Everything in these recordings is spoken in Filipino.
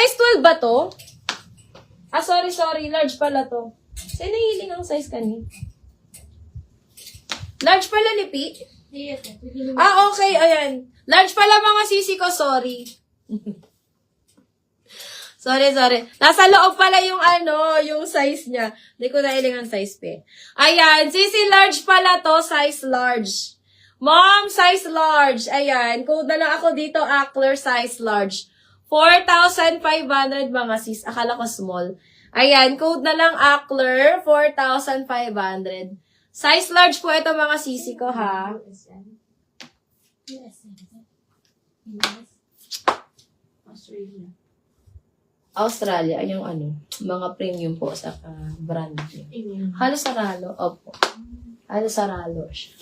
Size 12 ba to? Ah, sorry. Large pala to. Sino hiling ang size kani? Large pala, Lipi? Ah, okay. Ayan. Large pala mga sisi ko. Sorry. Sorry. Nasa loob pala yung yung size niya. Hindi ko nahiling ang size pe. Ayan. Sisi large pala to. Size large. Mom, size large. Ayan. Code na lang ako dito. Ackler, size large. 4,500 mga sis. Akala ko small. Ayan. Code na lang Ackler. 4,500. Size large po ito mga sisi ko ha. Australia, yung mga premium po sa brand niya. Halos Saralo, opo. Halos Saralo siya.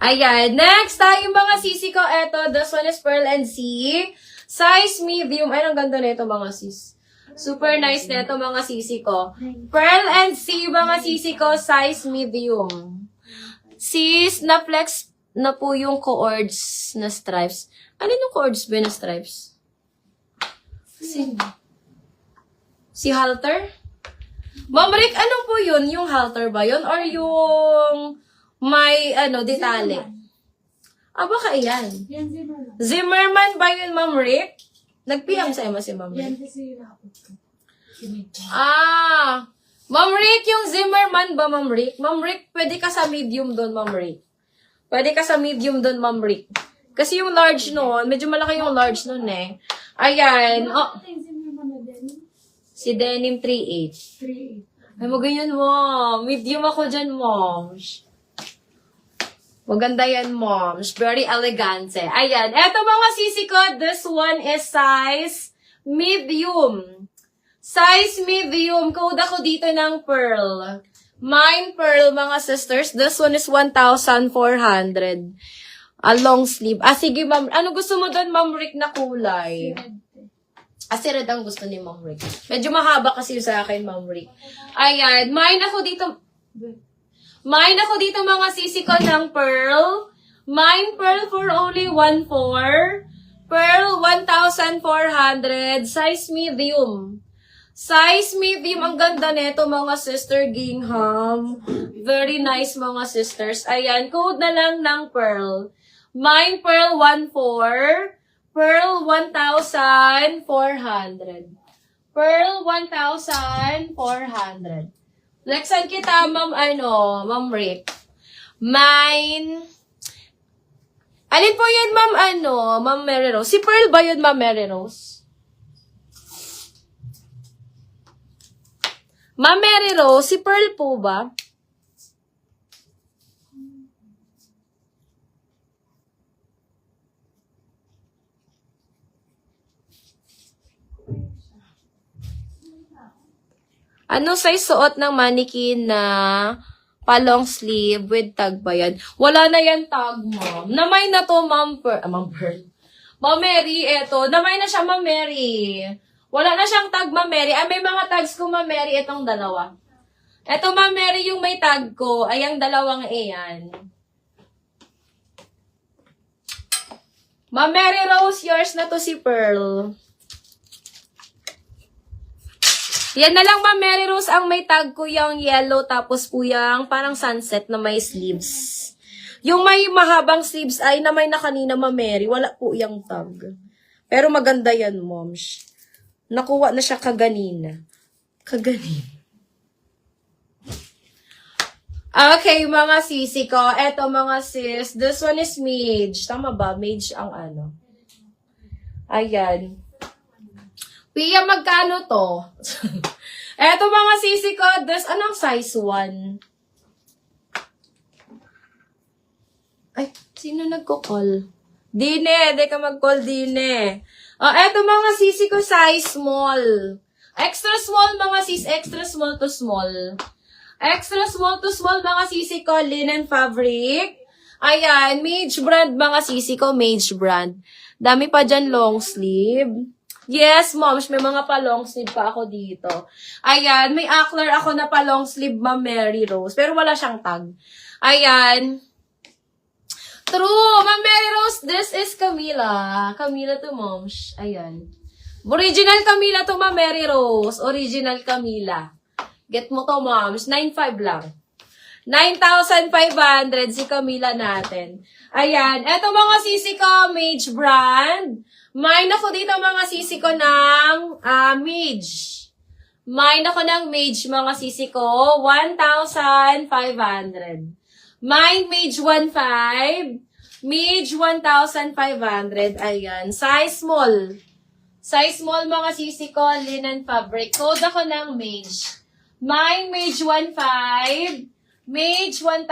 Ayan, next tayo mga sisi ko. Eto, this one is Pearl and Sea. Size medium. Ay, ang ganda na ito mga sis. Super nice na ito mga sisi ko. Pearl and Sea mga sisi ko, size medium. Sis, na-flex na po yung cords na stripes. Ano yung cords ba na stripes? Si halter? Ma'am Rick, ano po yun? Yung halter ba yun? Or yung may, detale? Ah, baka iyan. Yan Zimmerman. Zimmerman ba yun, Ma'am Rick? Nag-PM sa ima si Ma'am Yan Rick? kasi yung nakapot ko. Ah, Ma'am Rick, yung Zimmerman ba, Ma'am Rick? Ma'am Rick, pwede ka sa medium doon, Ma'am Rick. Pwede ka sa medium doon, Ma'am Rick. Kasi yung large noon, medyo malaki yung large noon eh. Ayan. Oh, Ito yung Zimmerman na denim. si Denim 3.8. 3.8. Ay, maganyan mo. Medium ako dyan, moms. Maganda yan, moms. Very elegante. Ayan. Eto mga sisi ko, this one is size medium. Size medium. Code ako dito ng Pearl. Mine Pearl, mga sisters. This one is 1,400. A long sleeve. Ah, sige, ma'am. Ano gusto mo doon, Ma'am Rick, na kulay? Si red ang gusto ni Ma'am Rick. Medyo mahaba kasi sa akin, Ma'am Rick. Ayan. Mine ako dito mga sisi ko ng Pearl. Mine Pearl for only 1,400. Pearl, 1,400. Size medium. Size medium. Ang ganda nito mga sister Gingham. Very nice mga sisters. Ayan. Code na lang ng Pearl. Mine Pearl 1,400. Pearl 1,400. Pearl 1,400. Flexan kita, Ma'am Rick. Mine. Alin po yun, Ma'am Mary Rose? Si Pearl ba yun, Ma'am Mary Rose? Ma'am Mary Rose, si Pearl po ba? Ano size suot ng mannequin na pa-long sleeve with tag ba yan? Wala na yan tag, ma'am. Namay na to, Ma'am Pearl. Ma'am Mary, eto. Namay na siya, Ma'am Mary. Wala na siyang tag, Ma'am Mary. Ay, may mga tags ko, Ma'am Mary. Etong dalawa. Eto, Ma'am Mary, yung may tag ko. Ay, ang dalawang iyan. Ma'am Mary Rose, yours na to si Pearl. Yan na lang, Ma'am Mary Rose, ang may tag ko yung yellow, tapos po yung parang sunset na may sleeves. Yung may mahabang sleeves ay namay na kanina, Ma'am Mary. Wala po yung tag. Pero maganda yan, moms. Nakuha na siya kaganina. Okay, mga sisi ko. Eto, mga sis. This one is mage. Tama ba? Mage ang Ayan. Pia, magkano to? Eto mga sisi ko, anong size 1? Ay, sino nagko-call? Dine, di ka mag-call, Dine. Eto mga sisi ko, size small. Extra small mga sis, extra small to small. Extra small to small mga sisi ko, linen fabric. Ayan, Mage brand mga sisi ko, Mage brand. Dami pa dyan long sleeve. Yes, moms, may mga pa-long sleeve pa ako dito. Ayan, may Ackler ako na pa-long sleeve, Ma'am Mary Rose. Pero wala siyang tag. Ayan. True, Ma'am Mary Rose, this is Camila. Camila to moms. Ayan. Original Camila to, ma, Mary Rose. Original Camila. Get mo to, moms. 9,500 lang. 9,500 si Camila natin. Ayan. Eto mga sisi ko, Mage brand. Mine ako dito mga sisi ko ng Mage. Mine ako ng Mage mga sisi ko. 1,500. Mine Mage 1,500. Mage 1,500. Ayan. Size small. Size small mga sisi ko. Linen fabric. Code ako ng Mage. Mine Mage 1,500. Mage 1,000.